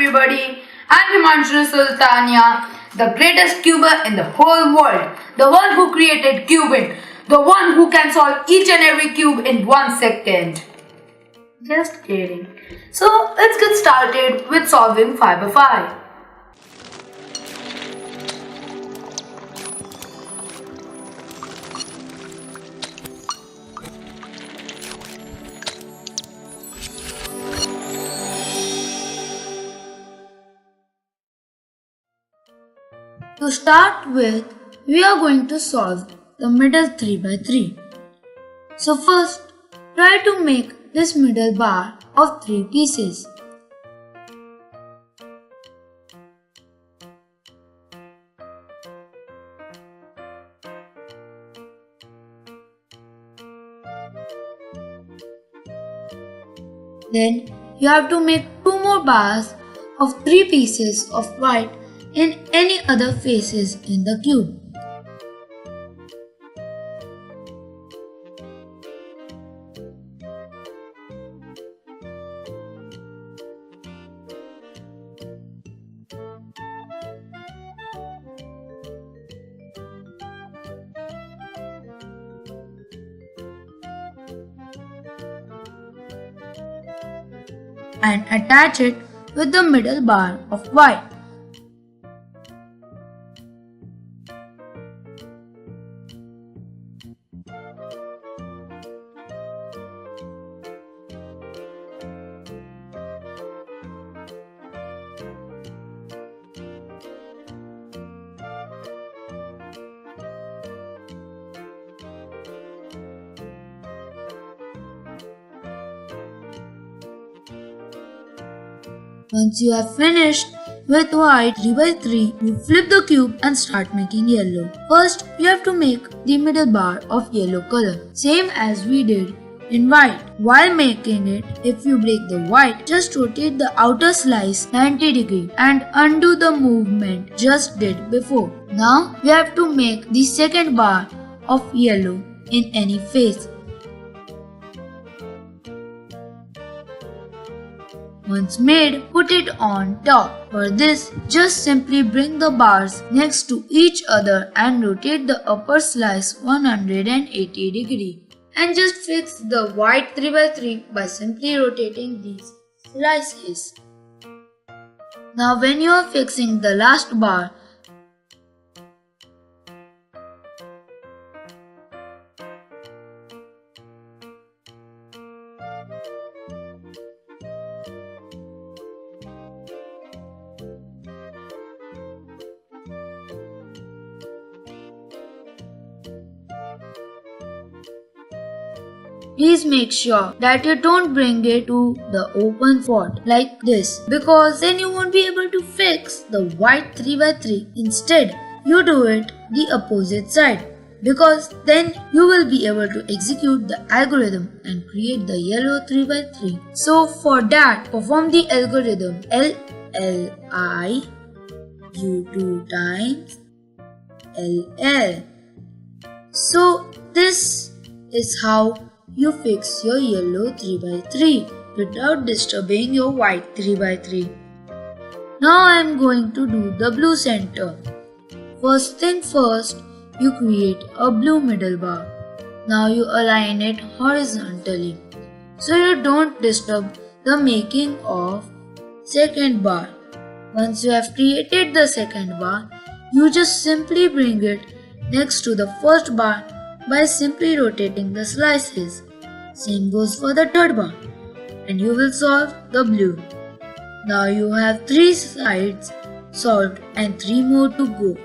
everybody. I'm Himanshu Sultania, the greatest cuber in the whole world, the one who created Cubing, the one who can solve each and every cube in 1 second. Just kidding. So let's get started with solving 5 by 5. To start with, we are going to solve the middle 3 by 3. So first, try to make this middle bar of 3 pieces. Then you have to make 2 more bars of 3 pieces of white in any other faces in the cube. And attach it with the middle bar of white. Once you have finished with white 3 by 3, you flip the cube and start making yellow. First, you have to make the middle bar of yellow color, same as we did in white. While making it, if you break the white, just rotate the outer slice 90 degrees and undo the movement just did before. Now, we have to make the second bar of yellow in any face. Once made, put it on top. For this, just simply bring the bars next to each other and rotate the upper slice 180 degrees. And just fix the white 3 by 3 by simply rotating these slices. Now when you are fixing the last bar, please make sure that you don't bring it to the open spot like this, because then you won't be able to fix the white 3 by 3. Instead, you do it the opposite side, because then you will be able to execute the algorithm and create the yellow 3 by 3. So for that, perform the algorithm LLI U2 times LL. So this is how you fix your yellow 3 by 3 without disturbing your white 3 by 3. Now I am going to do the blue center. First thing first, you create a blue middle bar. Now you align it horizontally so you don't disturb the making of second bar. Once you have created the second bar, you just simply bring it next to the first bar by simply rotating the slices. Same goes for the third bar, and you will solve the blue. Now you have 3 sides solved and 3 more to go.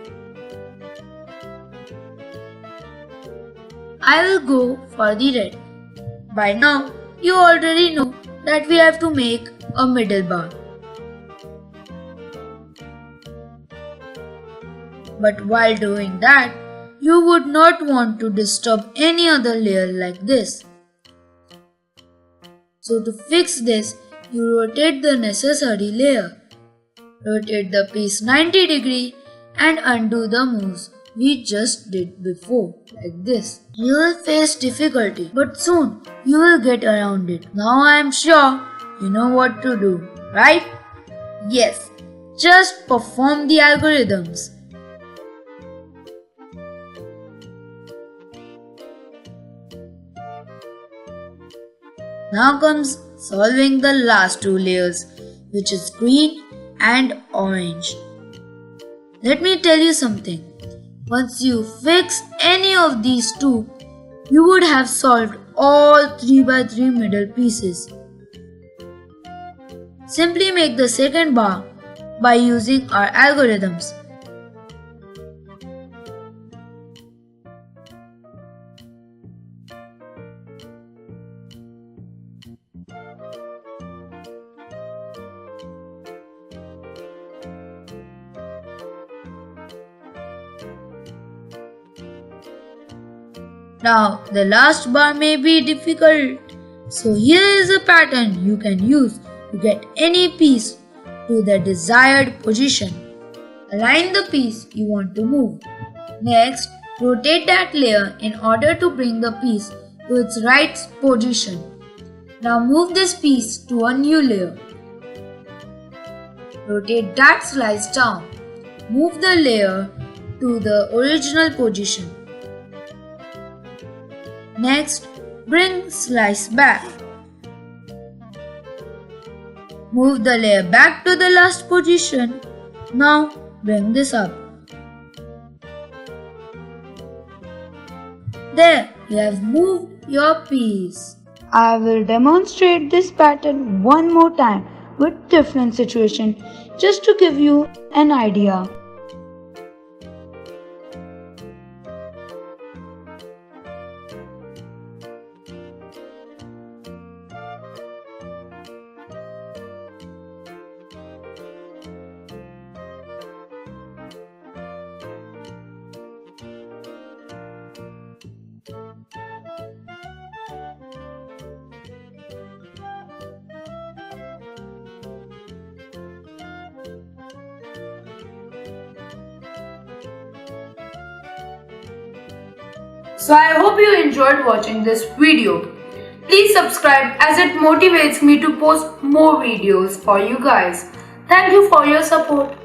I will go for the red. By now, you already know that we have to make a middle bar. But while doing that, you would not want to disturb any other layer like this. So to fix this, you rotate the necessary layer. Rotate the piece 90 degrees and undo the moves we just did before, like this. You will face difficulty, but soon you will get around it. Now I am sure you know what to do, right? Yes, just perform the algorithms. Now comes solving the last two layers, which is green and orange. Let me tell you something. Once you fix any of these two, you would have solved all 3 by 3 middle pieces. Simply make the second bar by using our algorithms. Now, the last bar may be difficult, so here is a pattern you can use to get any piece to the desired position. Align the piece you want to move. Next, rotate that layer in order to bring the piece to its right position. Now move this piece to a new layer. Rotate that slice down. Move the layer to the original position. Next, bring slice back. Move the layer back to the last position. Now, bring this up. There, you have moved your piece. I will demonstrate this pattern one more time with different situation just to give you an idea. So I hope you enjoyed watching this video. Please subscribe as it motivates me to post more videos for you guys. Thank you for your support.